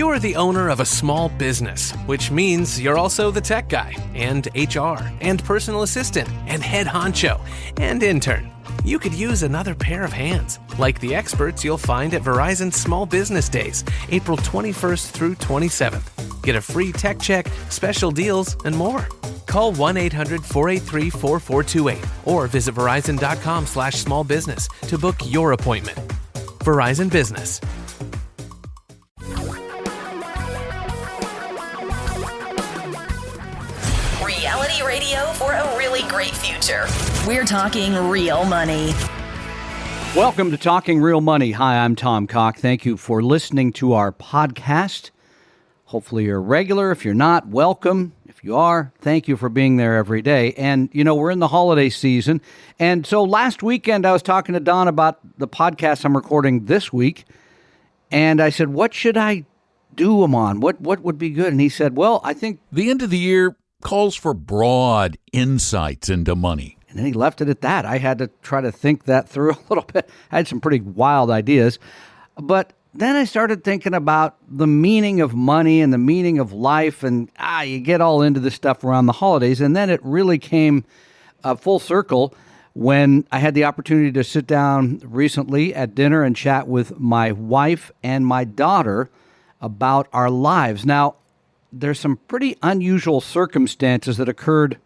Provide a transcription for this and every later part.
You're the owner of a small business, which means you're also the tech guy, and HR, and personal assistant, and head honcho, and intern. You could use another pair of hands, like the experts you'll find at Verizon Small Business Days, April 21st through 27th. Get a free tech check, special deals, and more. Call 1-800-483-4428 or visit verizon.com/smallbusiness to book your appointment. Verizon Business. Reality radio for a really great future. We're talking real money. Welcome to Talking Real Money. Hi, I'm Tom Cock. Thank you for listening to our podcast. Hopefully you're a regular. If you're not, welcome. If you are, thank you for being there every day. And, you know, we're in the holiday season. And so last weekend I was talking to Don about the podcast I'm recording this week. And I said, what should I do them on? What would be good? And he said, well, I think the end of the year calls for broad insights into money. And then he left it at that. I had to try to think that through a little bit. I had some pretty wild ideas. But then I started thinking about the meaning of money and the meaning of life. And you get all into this stuff around the holidays. And then it really came full circle when I had the opportunity to sit down recently at dinner and chat with my wife and my daughter about our lives. Now, there's some pretty unusual circumstances that occurred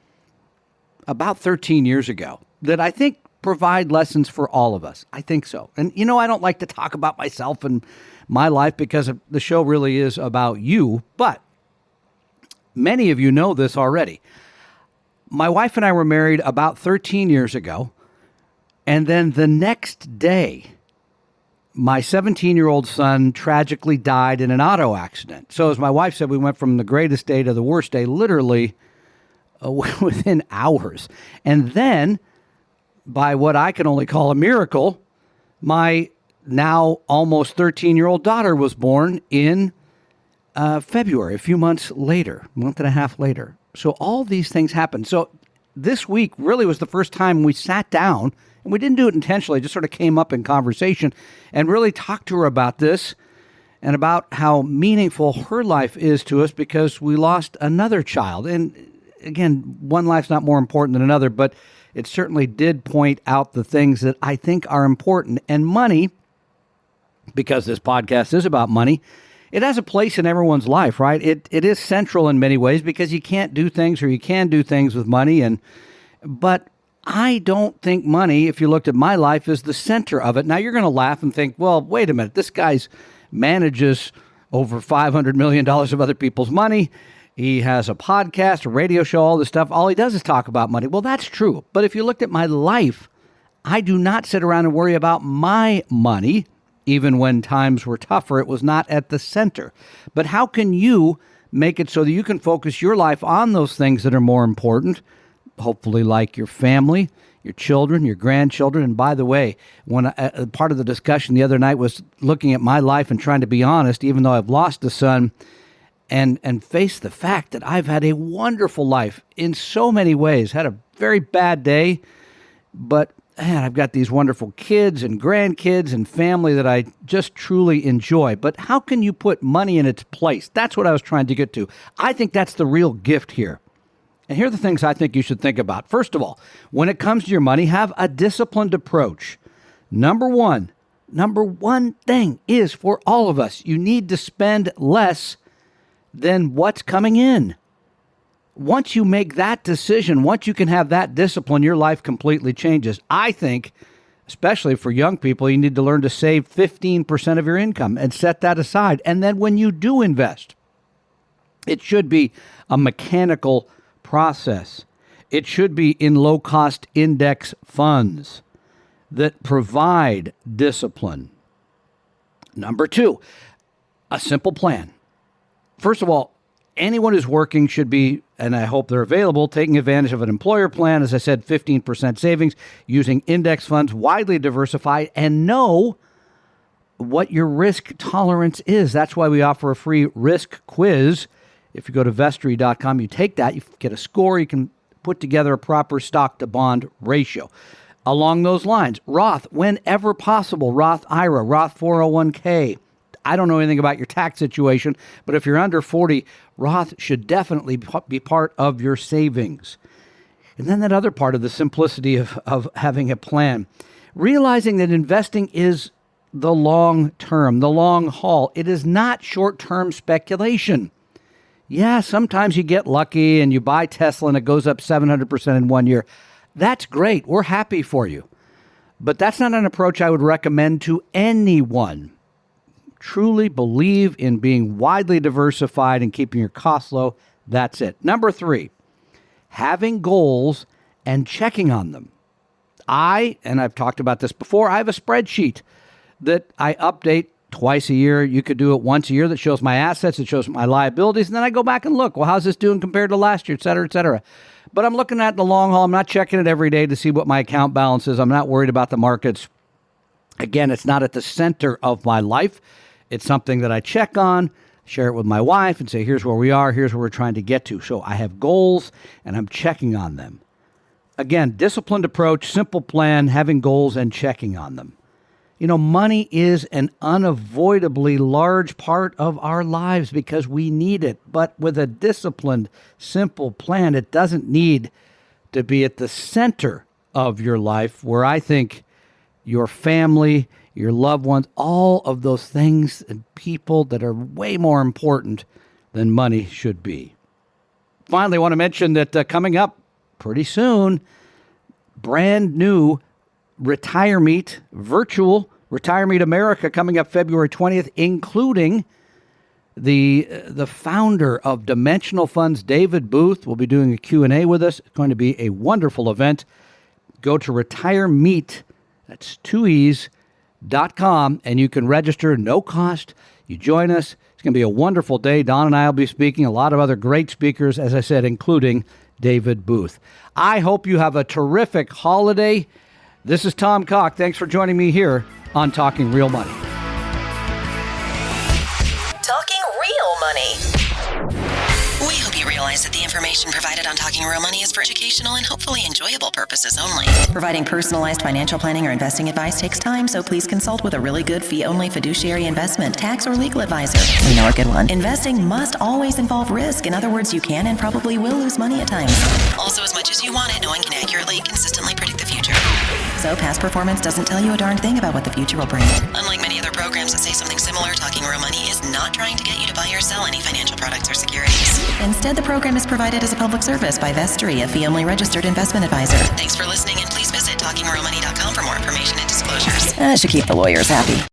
about 13 years ago that I think provide lessons for all of us. I think so. And, you know, I don't like to talk about myself and my life because the show really is about you, but many of you know this already. My wife and I were married about 13 years ago, and then the next day, my 17-year-old son tragically died in an auto accident. So as my wife said, we went from the greatest day to the worst day, literally within hours. And then, by what I can only call a miracle, my now almost 13-year-old daughter was born in February, a few months later, a month and a half later. So all these things happened. So this week really was the first time we sat down, and we didn't do it intentionally, it just sort of came up in conversation, and really talked to her about this and about how meaningful her life is to us because we lost another child. And again, one life's not more important than another, but it certainly did point out the things that I think are important. And money, because this podcast is about money, it has a place in everyone's life, right? It is central in many ways because you can't do things or you can do things with money. But I don't think money, if you looked at my life, is the center of it. Now, you're going to laugh and think, well, wait a minute, this guy manages over $500 million of other people's money. He has a podcast, a radio show, all this stuff. All he does is talk about money. Well, that's true. But if you looked at my life, I do not sit around and worry about my money. Even when times were tougher, it was not at the center. But how can you make it so that you can focus your life on those things that are more important? Hopefully like your family, your children, your grandchildren. And by the way, when part of the discussion the other night was looking at my life and trying to be honest, even though I've lost a son, and face the fact that I've had a wonderful life in so many ways, had a very bad day, but man, I've got these wonderful kids and grandkids and family that I just truly enjoy. But how can you put money in its place? That's what I was trying to get to. I think that's the real gift here. And here are the things I think you should think about. First of all, when it comes to your money, have a disciplined approach. Number one thing is for all of us, you need to spend less than what's coming in. Once you make that decision, once you can have that discipline, your life completely changes. I think, especially for young people, you need to learn to save 15% of your income and set that aside. And then when you do invest, it should be a mechanical process. It should be in low-cost index funds that provide discipline. Number two, a simple plan. First of all, anyone who's working should be, and I hope they're available, taking advantage of an employer plan. As I said, 15% savings, using index funds, widely diversified, and know what your risk tolerance is. That's why we offer a free risk quiz. If you go to Vestory.com, you take that, you get a score, you can put together a proper stock-to-bond ratio. Along those lines, Roth, whenever possible, Roth IRA, Roth 401k, I don't know anything about your tax situation, but if you're under 40, Roth should definitely be part of your savings. And then that other part of the simplicity of having a plan, realizing that investing is the long term, the long haul. It is not short-term speculation. Yeah, sometimes you get lucky and you buy Tesla and it goes up 700% in 1 year. That's great. We're happy for you. But that's not an approach I would recommend to anyone. Truly believe in being widely diversified and keeping your costs low. That's it. Number 3, having goals and checking on them. And I've talked about this before, I have a spreadsheet that I update twice a year. You could do it once a year that shows my assets, it shows my liabilities, and then I go back and look, well, how's this doing compared to last year, et cetera, et cetera. But I'm looking at the long haul. I'm not checking it every day to see what my account balance is. I'm not worried about the markets. Again, it's not at the center of my life. It's something that I check on, share it with my wife, and say, here's where we are, here's where we're trying to get to. So I have goals, and I'm checking on them. Again, disciplined approach, simple plan, having goals, and checking on them. You know, money is an unavoidably large part of our lives because we need it. But with a disciplined, simple plan, it doesn't need to be at the center of your life, where I think your family, your loved ones, all of those things and people that are way more important than money should be. Finally, I want to mention that coming up pretty soon, brand new Retire Meet, virtual Retire Meet America coming up February 20th, including the founder of Dimensional Funds, David Booth, will be doing a Q&A with us. It's going to be a wonderful event. Go to retiremeet, that's 2e's.com, and you can register, no cost. You join us. It's going to be a wonderful day. Don and I will be speaking, a lot of other great speakers, as I said, including David Booth. I hope you have a terrific holiday. This is Tom Cock. Thanks for joining me here on Talking Real Money. Talking Real Money. We hope you realize that the information provided on Talking Real Money is for educational and hopefully enjoyable purposes only. Providing personalized financial planning or investing advice takes time, so please consult with a really good fee-only fiduciary investment, tax, or legal advisor. We know a good one. Investing must always involve risk. In other words, you can and probably will lose money at times. Also, as much as you want it, no one can accurately, consistently predict the future. So past performance doesn't tell you a darn thing about what the future will bring. Unlike many other programs that say something similar, Talking Real Money is not trying to get you to buy or sell any financial products or securities. Instead, the program is provided as a public service by Vestry, a fee-only registered investment advisor. Thanks for listening, and please visit TalkingRealMoney.com for more information and disclosures. That should keep the lawyers happy.